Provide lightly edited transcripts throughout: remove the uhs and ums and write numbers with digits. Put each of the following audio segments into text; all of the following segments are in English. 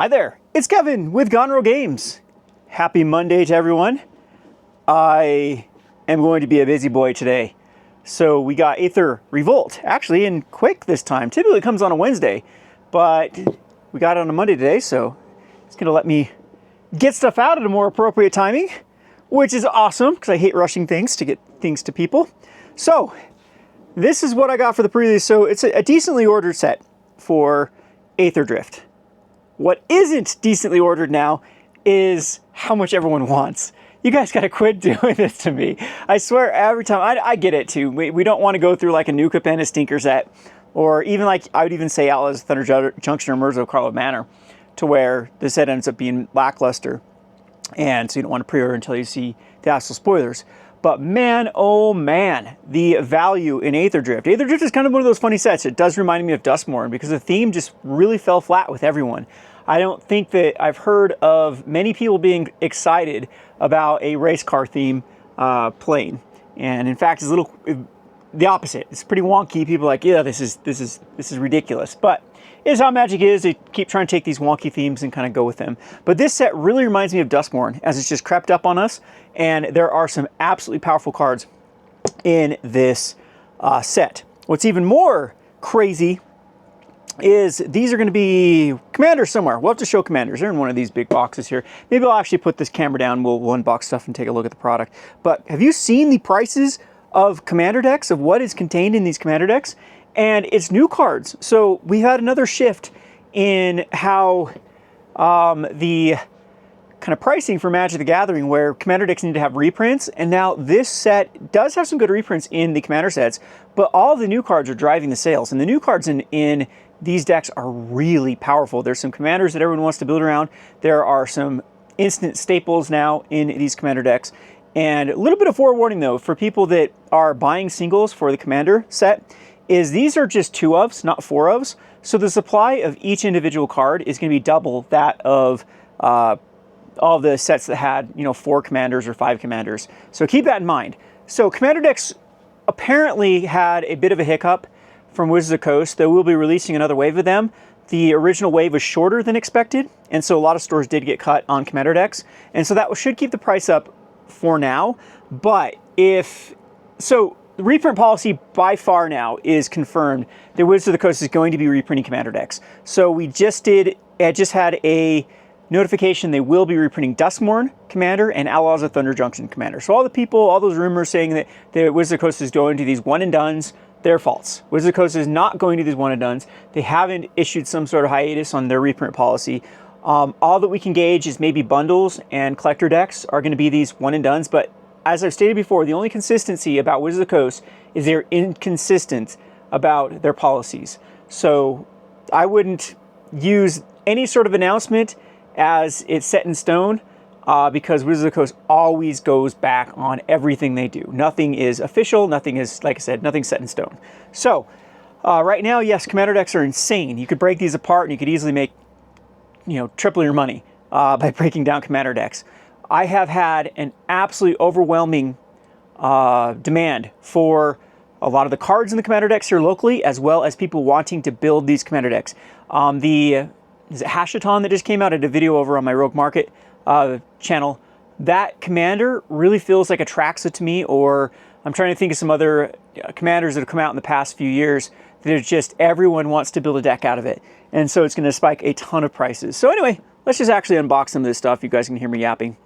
Hi there, it's Kevin with Gonro Games. Happy Monday to everyone. I am going to be a busy boy today. So we got Aether Revolt, actually, and quick this time. Typically it comes on a Wednesday, but we got it on a Monday today, so it's gonna let me get stuff out at a more appropriate timing, which is awesome, because I hate rushing things to get things to people. So this is what I got for the pre-release. So it's a decently ordered set for Aetherdrift. What isn't decently ordered now is how much everyone wants. You guys gotta quit doing this to me. I swear every time, I get it too. We don't want to go through like a Nuka Pen, a Stinker set, or even like, I would even say Outlaws, Thunder Junction, or Mirzo Carlo Manor, to where the set ends up being lackluster. And so you don't want to pre-order until you see the actual spoilers. But man, oh man, the value in Aetherdrift. Aetherdrift is kind of one of those funny sets. It does remind me of Duskmorn because the theme just really fell flat with everyone. I don't think that I've heard of many people being excited about a race car theme playing. And in fact, it's a little the opposite. It's pretty wonky. People are like, yeah, this is ridiculous. But it's how Magic is. They keep trying to take these wonky themes and kind of go with them. But this set really reminds me of Duskmorn, as it's just crept up on us. And there are some absolutely powerful cards in this set. What's even more crazy is these are going to be commanders somewhere. We'll have to show commanders. They're in one of these big boxes here. Maybe I'll actually put this camera down. We'll unbox stuff and take a look at the product. But have you seen the prices of commander decks, of what is contained in these commander decks? And it's new cards. So we had another shift in how the kind of pricing for Magic the Gathering, where commander decks need to have reprints. And now this set does have some good reprints in the commander sets, but all the new cards are driving the sales. And the new cards in these decks are really powerful. There's some commanders that everyone wants to build around. There are some instant staples now in these commander decks. And a little bit of forewarning though, for people that are buying singles for the commander set, is these are just 2-ofs, not 4-ofs. So the supply of each individual card is going to be double that of all the sets that had, 4 commanders or 5 commanders. So keep that in mind. So commander decks apparently had a bit of a hiccup from Wizards of the Coast. They will be releasing another wave of them. The original wave was shorter than expected, and so a lot of stores did get cut on commander decks. And so that should keep the price up for now. But the reprint policy by far now is confirmed that Wizards of the Coast is going to be reprinting commander decks. So we just had a notification they will be reprinting Duskmorn Commander and Outlaws of Thunder Junction Commander. So all those rumors saying that Wizards of the Coast is going to these one and dones, they're false. Wizards of the Coast is not going to these one and dones. They haven't issued some sort of hiatus on their reprint policy. All that we can gauge is maybe bundles and collector decks are going to be these one and dones, but as I've stated before, the only consistency about Wizards of the Coast is they're inconsistent about their policies. So I wouldn't use any sort of announcement as it's set in stone because Wizards of the Coast always goes back on everything they do. Nothing is official. Nothing is, like I said, nothing's set in stone. So right now, yes, commander decks are insane. You could break these apart and you could easily make, triple your money by breaking down commander decks. I have had an absolutely overwhelming demand for a lot of the cards in the commander decks here locally, as well as people wanting to build these commander decks. Is it Hashaton that just came out? I did a video over on my Rogue Market channel. That commander really feels like a Traxa to me, or I'm trying to think of some other commanders that have come out in the past few years that are just, everyone wants to build a deck out of it. And so it's going to spike a ton of prices. So anyway, let's just actually unbox some of this stuff. You guys can hear me yapping.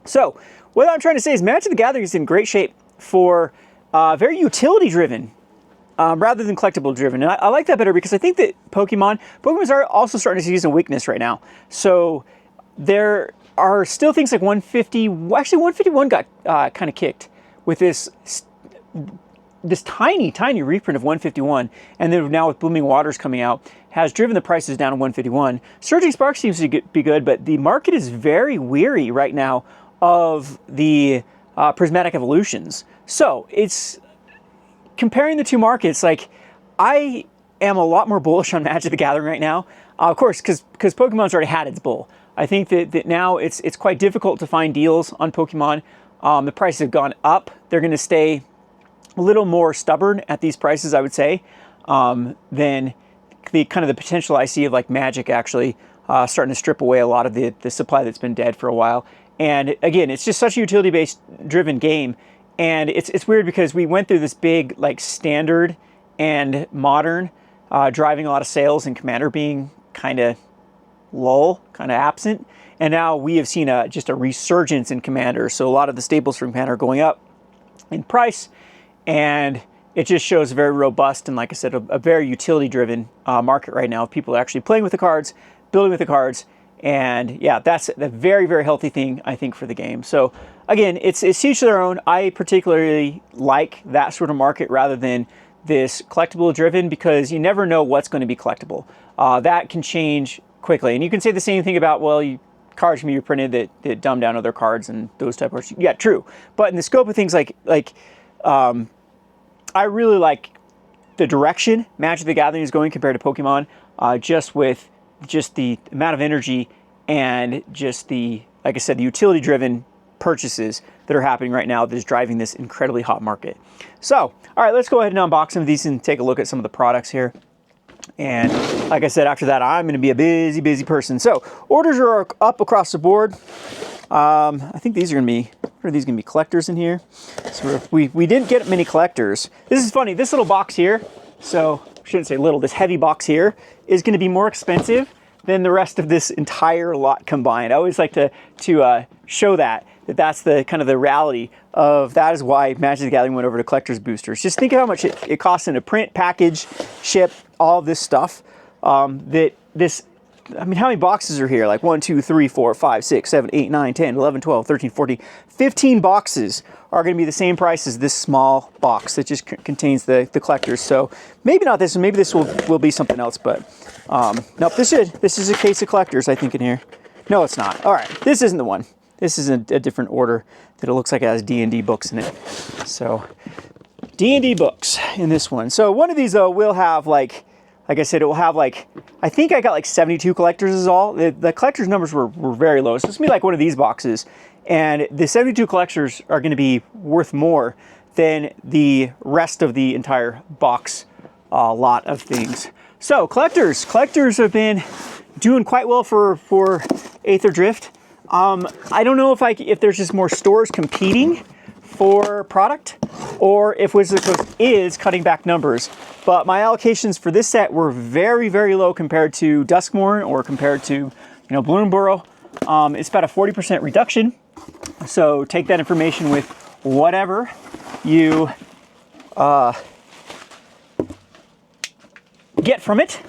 So what I'm trying to say is Magic the Gathering is in great shape for very utility-driven rather than collectible-driven. And I like that better because I think that Pokemon's are also starting to see some weakness right now. So there are still things like 150, actually 151 got kind of kicked with this tiny reprint of 151. And then now with Blooming Waters coming out, has driven the prices down to 151. Surging Spark seems to be good, but the market is very weary right now of the prismatic evolutions. So it's comparing the two markets, like I am a lot more bullish on Magic the Gathering right now. Of course, because Pokemon's already had its bull. I think that now it's quite difficult to find deals on Pokemon. The prices have gone up. They're going to stay a little more stubborn at these prices, I would say, than the kind of the potential I see of like Magic actually starting to strip away a lot of the supply that's been dead for a while. And again, it's just such a utility-based driven game. And it's weird because we went through this big like standard and modern driving a lot of sales, and Commander being kind of lull, kind of absent. And now we have seen just a resurgence in Commander. So a lot of the staples from Commander are going up in price, and it just shows a very robust and, like I said, a very utility-driven market right now. People are actually playing with the cards, building with the cards, and yeah, that's a very, very healthy thing, I think, for the game. So again, it's each to their own. I particularly like that sort of market rather than this collectible-driven, because you never know what's going to be collectible. That can change quickly, and you can say the same thing about, well, cards can be reprinted that dumb down other cards and those type of, yeah, true. But in the scope of things like I really like the direction Magic the Gathering is going compared to Pokemon, just with just the amount of energy and just the, like I said, the utility-driven purchases that are happening right now that is driving this incredibly hot market. So, all right, let's go ahead and unbox some of these and take a look at some of the products here. And like I said, after that, I'm going to be a busy, busy person. So, orders are up across the board. I think these are going to be, what are these going to be, collectors in here? So we didn't get many collectors. This is funny, this little box here, so I shouldn't say little, this heavy box here is going to be more expensive than the rest of this entire lot combined. I always like to show that's the kind of the reality of that is why Magic the Gathering went over to collector's boosters. Just think of how much it costs in a print, package, ship, all this stuff. I mean, how many boxes are here? Like 1, 2, 3, 4, 5, 6, 7, 8, 9, 10, 11, 12, 13, 14, 15 boxes are going to be the same price as this small box that just contains the collectors. So maybe not this one, maybe this will be something else, but nope, this is a case of collectors, I think, in here. No, it's not. All right, this isn't the one. This is a different order that it looks like it has D&D books in it. So D&D books in this one. So one of these, though, will have like I said, it will have like, I think I got like 72 collectors is all. The collectors numbers were very low. So it's going to be like one of these boxes. And the 72 collectors are going to be worth more than the rest of the entire box lot of things. So collectors have been doing quite well for Aetherdrift. I don't know if there's just more stores competing for product, or if Wizards of the Coast is cutting back numbers. But my allocations for this set were very, very low compared to Duskmourn or compared to, Bloomburrow. It's about a 40% reduction. So take that information with whatever you get from it.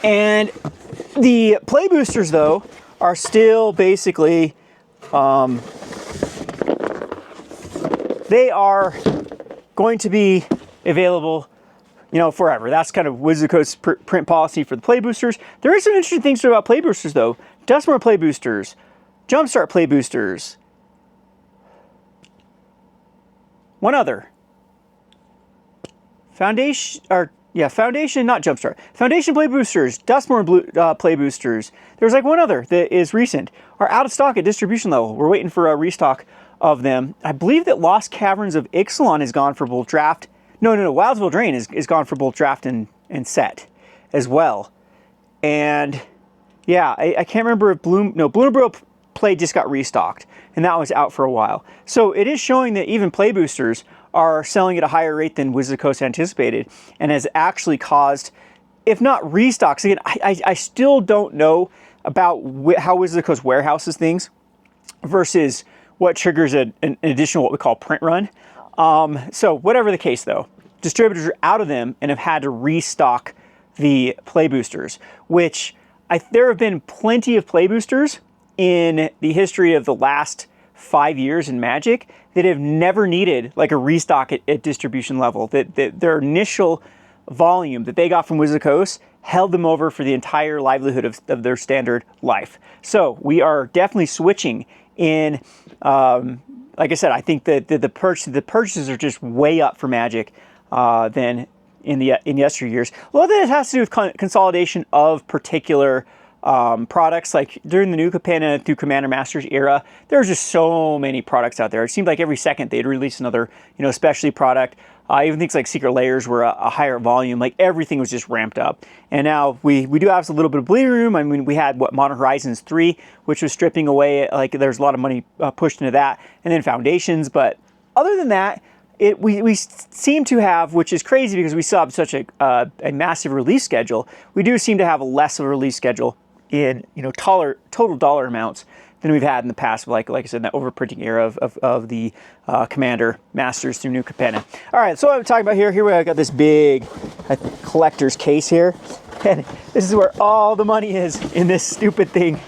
And the play boosters, though, are still basically they are going to be available, forever. That's kind of Wizards of the Coast's print policy for the play boosters. There is some interesting things about play boosters, though. Duskmourn play boosters, Jumpstart play boosters, one other. Foundation, not Jumpstart. Foundation play boosters, Duskmourn play boosters. There's like one other that is recent. Are out of stock at distribution level. We're waiting for a restock of them. I believe that Lost Caverns of Ixalan is gone for both draft. No, Wildsville Drain is gone for both draft and set as well. And yeah, I can't remember if Bloomburrow play just got restocked, and that was out for a while. So it is showing that even play boosters are selling at a higher rate than Wizards of the Coast anticipated, and has actually caused, if not restocks, again, I still don't know about how Wizards of the Coast warehouses things versus what triggers an additional what we call print run. So whatever the case, though, distributors are out of them and have had to restock the play boosters, which there have been plenty of play boosters in the history of the last 5 years in Magic that have never needed like a restock at distribution level. That their initial volume that they got from Wizards of the Coast held them over for the entire livelihood of their standard life. So we are definitely switching in. Like I said, I think that the purchases are just way up for Magic than in yesteryears. A lot of that has to do with consolidation of particular products. Like during the New Capenna through Commander Masters era, there was just so many products out there. It seemed like every second they'd release another, specialty product. Even things like Secret Layers were a higher volume. Like everything was just ramped up. And now we do have a little bit of bleeding room. I mean, we had Modern Horizons 3, which was stripping away. Like there's a lot of money pushed into that, and then Foundations. But other than that, we seem to have, which is crazy because we still have such a massive release schedule. We do seem to have a less of a release schedule in total dollar amounts than we've had in the past, like I said, in that overprinting era of the Commander Masters through New Capenna. All right, so what I'm talking about here we got this big collector's case here, and this is where all the money is in this stupid thing,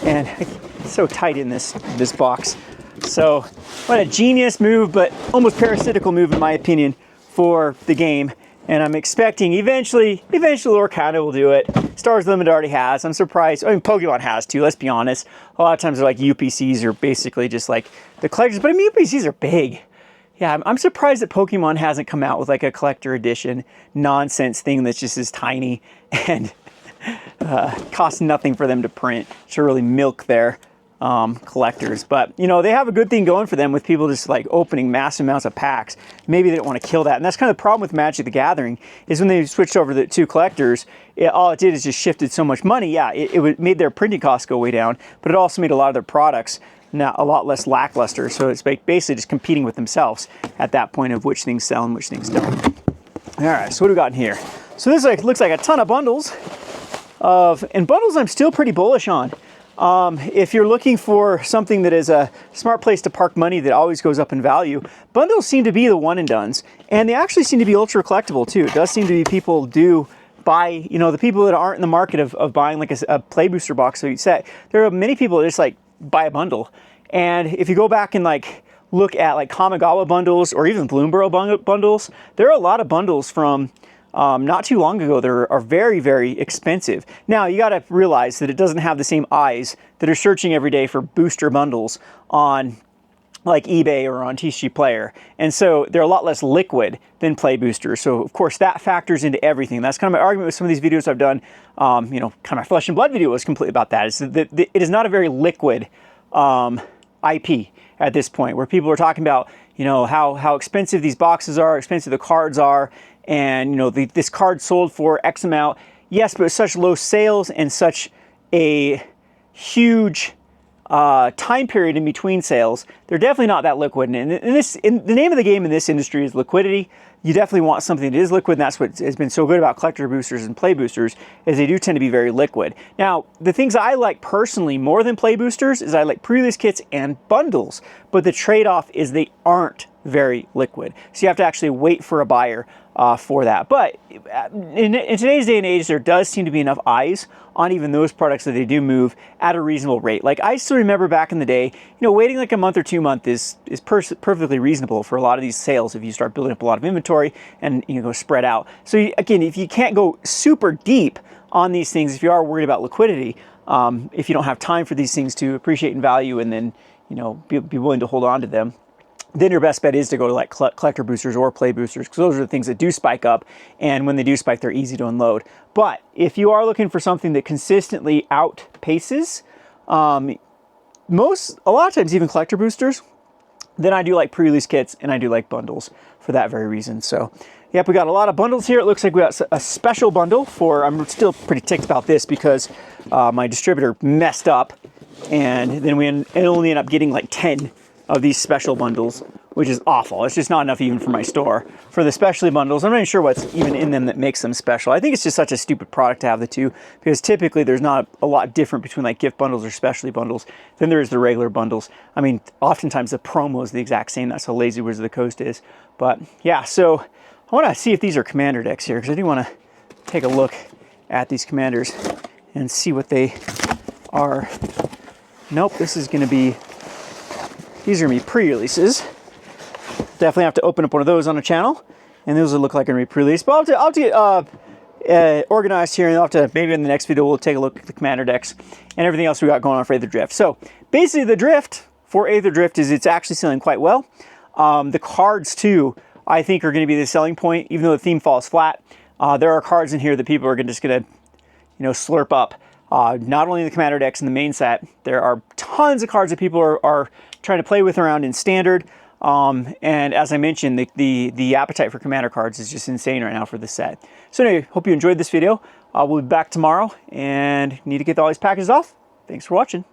and it's so tight in this box. So what a genius move, but almost parasitical move in my opinion for the game. And I'm expecting eventually Lorcana will do it. Stars Limited already has. I'm surprised. I mean, Pokemon has too, let's be honest. A lot of times they're like UPCs are basically just like the collectors, but I mean, UPCs are big. Yeah, I'm surprised that Pokemon hasn't come out with like a collector edition nonsense thing that's just as tiny and costs nothing for them to print to really milk their collectors. But they have a good thing going for them with people just like opening massive amounts of packs. Maybe they don't want to kill that, and that's kind of the problem with Magic the Gathering is when they switched over to 2 collectors, all it did is just shifted so much money. Yeah, it made their printing costs go way down, but it also made a lot of their products now a lot less lackluster. So it's basically just competing with themselves at that point of which things sell and which things don't. All right, so what do we got in here? So this looks like a ton of bundles and bundles I'm still pretty bullish on. If you're looking for something that is a smart place to park money that always goes up in value, bundles seem to be the one and dones, and they actually seem to be ultra collectible too. It does seem to be people do buy, the people that aren't in the market of buying like a play booster box set. There are many people that just like buy a bundle, and if you go back and like look at like Kamigawa bundles or even Bloomborough bundles, there are a lot of bundles from not too long ago that are very, very expensive. Now, you got to realize that it doesn't have the same eyes that are searching every day for booster bundles on like eBay or on TCG Player. And so they're a lot less liquid than play boosters. So of course that factors into everything. That's kind of my argument with some of these videos I've done. Kind of my Flesh and Blood video was completely about that. Is that it is not a very liquid IP at this point, where people are talking about, how expensive these boxes are, how expensive the cards are, and this card sold for X amount. Yes, but with such low sales and such a huge time period in between sales, they're definitely not that liquid. And the name of the game in this industry is liquidity. You definitely want something that is liquid, and that's what has been so good about collector boosters and play boosters, is they do tend to be very liquid. Now, the things I like personally more than play boosters is I like pre-release kits and bundles, but the trade-off is they aren't very liquid. So you have to actually wait for a buyer for that. But in today's day and age, there does seem to be enough eyes on even those products that they do move at a reasonable rate. Like I still remember back in the day, waiting like a month or 2 months is perfectly reasonable for a lot of these sales if you start building up a lot of inventory and go spread out. So again, if you can't go super deep on these things, if you are worried about liquidity, if you don't have time for these things to appreciate in value and then be willing to hold on to them, then your best bet is to go to like collector boosters or play boosters, because those are the things that do spike up, and when they do spike, they're easy to unload. But if you are looking for something that consistently outpaces a lot of times even collector boosters, then I do like pre-release kits and I do like bundles for that very reason. So yep, we got a lot of bundles here. It looks like we got a special bundle for, I'm still pretty ticked about this because my distributor messed up, and then we only end up getting like 10 of these special bundles, which is awful. It's just not enough even for my store. For the specialty bundles, I'm not even sure what's even in them that makes them special. I think it's just such a stupid product to have the two, because typically there's not a lot different between like gift bundles or specialty bundles than there is the regular bundles. I mean, oftentimes the promo is the exact same. That's how lazy Wizard of the Coast is. But yeah, so I want to see if these are commander decks here, because I do want to take a look at these commanders and see what they are. Nope, this is going to be, these are going to be pre-releases. Definitely have to open up one of those on a channel, and those will look like going to be pre-released. But I'll have to get organized here, and I'll have to, maybe in the next video, we'll take a look at the commander decks and everything else we got going on for Aetherdrift. So basically the drift for Aetherdrift is it's actually selling quite well. The cards too, I think, are going to be the selling point, even though the theme falls flat. There are cards in here that people are just going to, slurp up. Not only the Commander decks in the main set, there are tons of cards that people are trying to play with around in Standard. And as I mentioned, the appetite for Commander cards is just insane right now for this set. So anyway, hope you enjoyed this video. We'll be back tomorrow and need to get all these packages off. Thanks for watching.